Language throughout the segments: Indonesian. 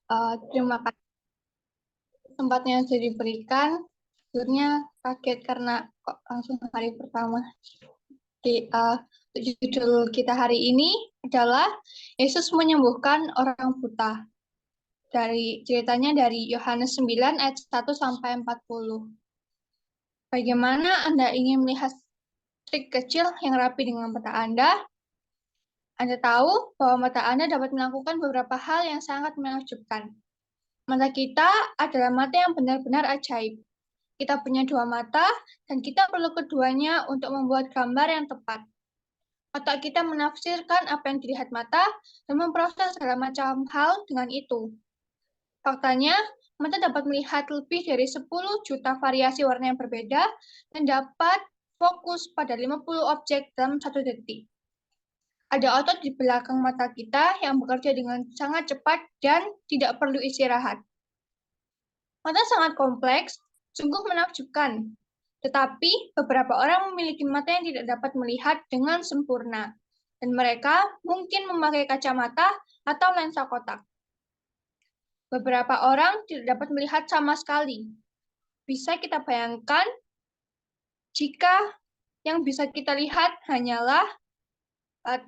Terima kasih tempatnya yang sudah diberikan. Jujurnya kaget karena kok langsung hari pertama. Uh, Judul kita hari ini adalah Yesus menyembuhkan orang buta. Ceritanya dari Yohanes 9 ayat 1 sampai 40. Bagaimana Anda ingin melihat trik kecil yang rapi dengan mata Anda? Anda tahu bahwa mata Anda dapat melakukan beberapa hal yang sangat menakjubkan. Mata kita adalah mata yang benar-benar ajaib. Kita punya dua mata, dan kita perlu keduanya untuk membuat gambar yang tepat. Otak kita menafsirkan apa yang dilihat mata dan memproses segala macam hal dengan itu. Faktanya, mata dapat melihat lebih dari 10 juta variasi warna yang berbeda dan dapat fokus pada 50 objek dalam 1 detik. Ada otot di belakang mata kita yang bekerja dengan sangat cepat dan tidak perlu istirahat. Mata sangat kompleks, sungguh menakjubkan. Tetapi beberapa orang memiliki mata yang tidak dapat melihat dengan sempurna, dan mereka mungkin memakai kacamata atau lensa kotak. Beberapa orang tidak dapat melihat sama sekali. Bisa kita bayangkan jika yang bisa kita lihat hanyalah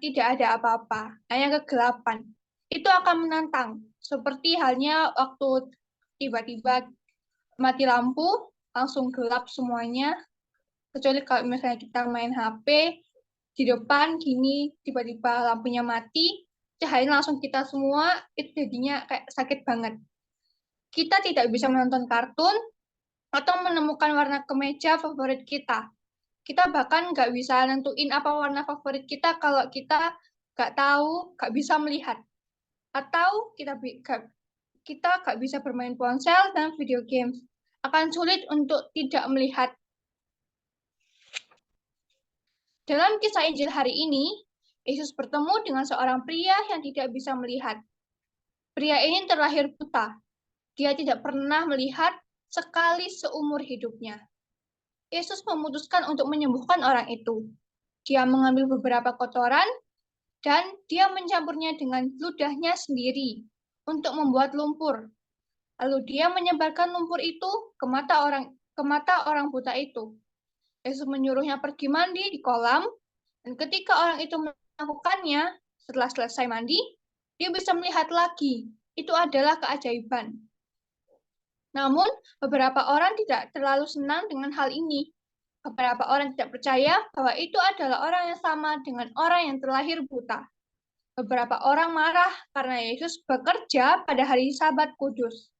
tidak ada apa-apa, hanya kegelapan. Itu akan menantang, seperti halnya waktu tiba-tiba mati lampu, langsung gelap semuanya. Kecuali kalau misalnya kita main HP, di depan gini, tiba-tiba lampunya mati, cahayanya langsung kita semua, itu jadinya kayak sakit banget. Kita tidak bisa menonton kartun, atau menemukan warna kemeja favorit kita. Kita bahkan nggak bisa nentuin apa warna favorit kita kalau kita nggak tahu, nggak bisa melihat. Atau kita nggak bisa bermain ponsel dan video games. Akan sulit untuk tidak melihat. Dalam kisah Injil hari ini, Yesus bertemu dengan seorang pria yang tidak bisa melihat. Pria ini terlahir buta. Dia tidak pernah melihat sekali seumur hidupnya. Yesus memutuskan untuk menyembuhkan orang itu. Dia mengambil beberapa kotoran dan dia mencampurnya dengan ludahnya sendiri untuk membuat lumpur. Lalu dia menyebarkan lumpur itu ke mata orang buta itu. Yesus menyuruhnya pergi mandi di kolam, dan ketika orang itu melakukannya, setelah selesai mandi, dia bisa melihat lagi. Itu adalah keajaiban. Namun, beberapa orang tidak terlalu senang dengan hal ini. Beberapa orang tidak percaya bahwa itu adalah orang yang sama dengan orang yang terlahir buta. Beberapa orang marah karena Yesus bekerja pada hari Sabat kudus,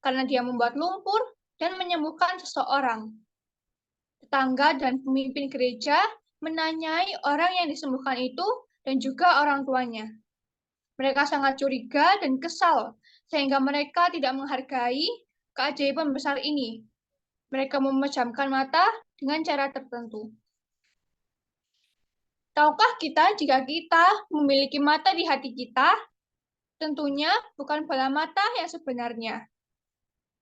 karena dia membuat lumpur dan menyembuhkan seseorang. Tetangga dan pemimpin gereja menanyai orang yang disembuhkan itu dan juga orang tuanya. Mereka sangat curiga dan kesal, sehingga mereka tidak menghargai keajaiban besar ini. Mereka memejamkan mata dengan cara tertentu. Tahukah kita jika kita memiliki mata di hati kita, tentunya bukan bola mata yang sebenarnya.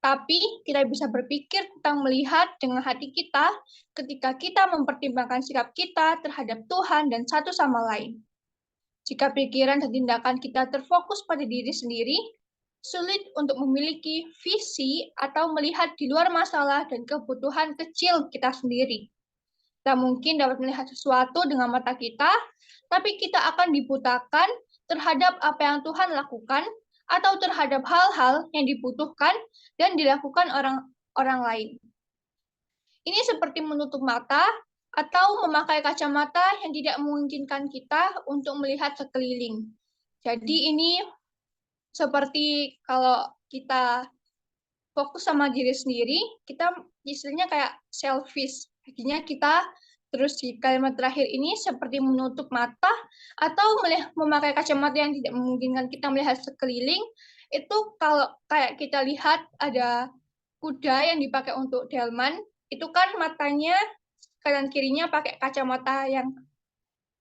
Tapi kita bisa berpikir tentang melihat dengan hati kita ketika kita mempertimbangkan sikap kita terhadap Tuhan dan satu sama lain. Jika pikiran dan tindakan kita terfokus pada diri sendiri, sulit untuk memiliki visi atau melihat di luar masalah dan kebutuhan kecil kita sendiri. Kita mungkin dapat melihat sesuatu dengan mata kita, tapi kita akan dibutakan terhadap apa yang Tuhan lakukan atau terhadap hal-hal yang dibutuhkan dan dilakukan orang lain. Ini seperti menutup mata atau memakai kacamata yang tidak memungkinkan kita untuk melihat sekeliling. Jadi ini seperti kalau kita fokus sama diri sendiri, kita istilahnya kayak selfish. Akhirnya kita terus di kalimat terakhir ini seperti menutup mata atau memakai kacamata yang tidak memungkinkan kita melihat sekeliling. Itu kalau kayak kita lihat ada kuda yang dipakai untuk delman, itu kan matanya kanan kirinya pakai kacamata yang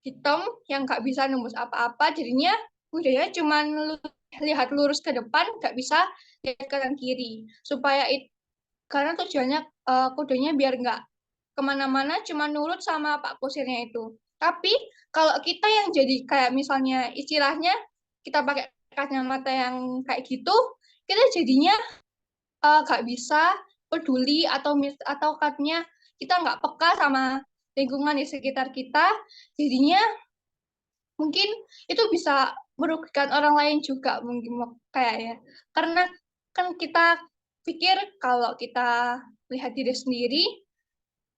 hitam yang nggak bisa nembus apa-apa, jadinya kudanya cuma lihat lurus ke depan, nggak bisa lihat kanan kiri. Karena tujuannya kudanya biar nggak kemana-mana, cuma nurut sama Pak Kusirnya itu. Tapi kalau kita yang jadi kayak misalnya istilahnya kita pakai kacamata yang kayak gitu, kita jadinya nggak bisa peduli atau katanya kita nggak peka sama lingkungan di sekitar kita, jadinya mungkin itu bisa merugikan orang lain juga mungkin kayak ya. Karena kan kita pikir kalau kita lihat diri sendiri,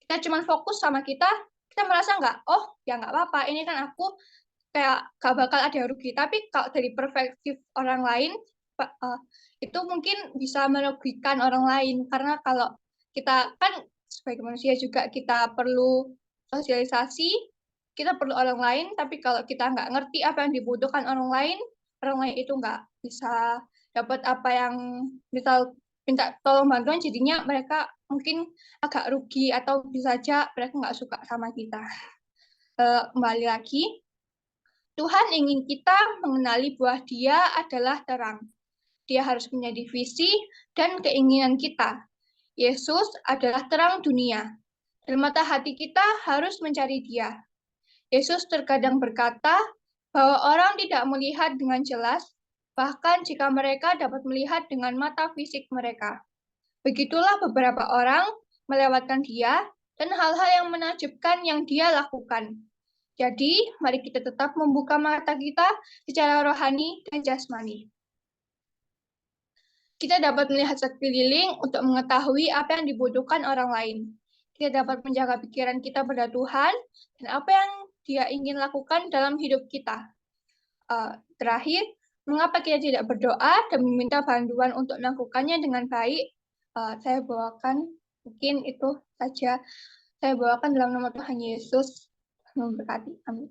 kita cuma fokus sama kita merasa nggak, oh ya nggak apa-apa, ini kan aku kayak gak bakal ada rugi. Tapi kalau dari perspektif orang lain, itu mungkin bisa merugikan orang lain. Karena kalau kita kan sebagai manusia juga kita perlu sosialisasi, kita perlu orang lain, tapi kalau kita nggak ngerti apa yang dibutuhkan orang lain itu nggak bisa dapat apa yang misal minta tolong bantuan, jadinya mereka mungkin agak rugi atau bisa saja mereka nggak suka sama kita. Kembali lagi, Tuhan ingin kita mengenali bahwa Dia adalah terang. Dia harus menjadi visi dan keinginan kita. Yesus adalah terang dunia, dan mata hati kita harus mencari Dia. Yesus terkadang berkata bahwa orang tidak melihat dengan jelas, bahkan jika mereka dapat melihat dengan mata fisik mereka. Begitulah beberapa orang melewatkan Dia dan hal-hal yang menakjubkan yang Dia lakukan. Jadi, mari kita tetap membuka mata kita secara rohani dan jasmani. Kita dapat melihat sekeliling untuk mengetahui apa yang dibutuhkan orang lain. Kita dapat menjaga pikiran kita pada Tuhan dan apa yang Dia ingin lakukan dalam hidup kita. Terakhir, mengapa kita tidak berdoa dan meminta bantuan untuk melakukannya dengan baik? Saya bawakan, mungkin itu saja saya bawakan dalam nama Tuhan Yesus. Memberkati. Amin.